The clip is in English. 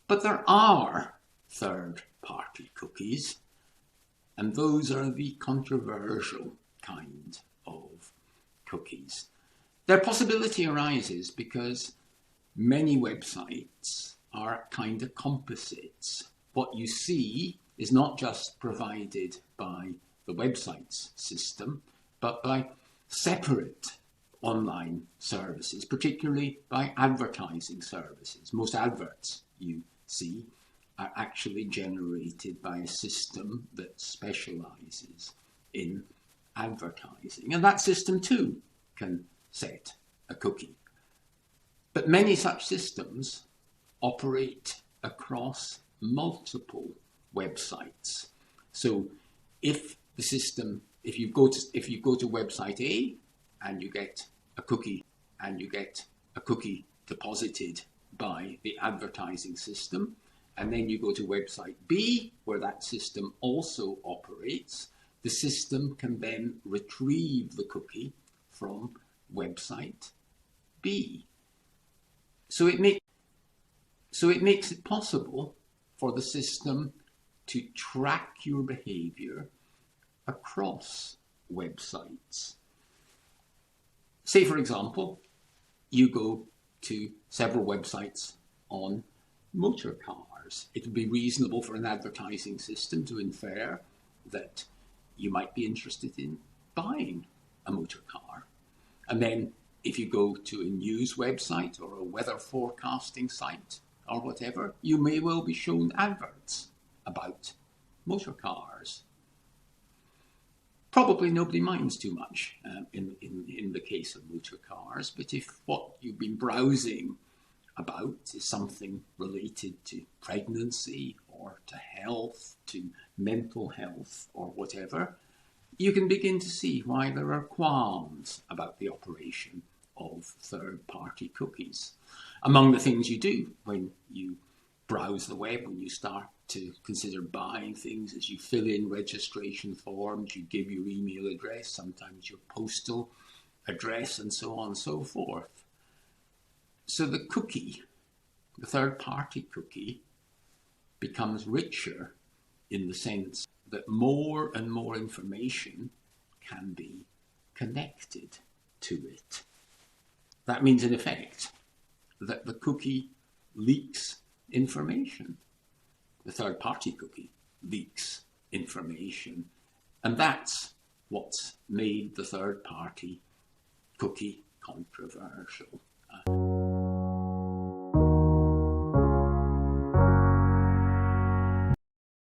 But there are third-party cookies, and those are the controversial kind of cookies. Their possibility arises because many websites are kind of composites. What you see is not just provided by the website's system, but by separate online services, particularly by advertising services. Most adverts you see are actually generated by a system that specializes in advertising. And that system too can set a cookie. But many such systems operate across multiple websites. So if the system, if you go to website A and you get a cookie deposited by the advertising system, and then you go to website B where that system also operates, the system can then retrieve the cookie from website B. So it makes it possible for the system to track your behavior across websites. Say, for example, you go to several websites on motor cars. It would be reasonable for an advertising system to infer that you might be interested in buying a motor car. And then if you go to a news website or a weather forecasting site or whatever, you may well be shown adverts about motor cars. Probably nobody minds too much in the case of motor cars, but if what you've been browsing about is something related to pregnancy or to health, to mental health or whatever, you can begin to see why there are qualms about the operation of third-party cookies. Among the things you do when you browse the web, when you start to consider buying things, as you fill in registration forms, you give your email address, sometimes your postal address, and so on and so forth. So the cookie, the third-party cookie, becomes richer in the sense that more and more information can be connected to it. That means, in effect, that the cookie leaks information. The third-party cookie leaks information. And that's what's made the third-party cookie controversial.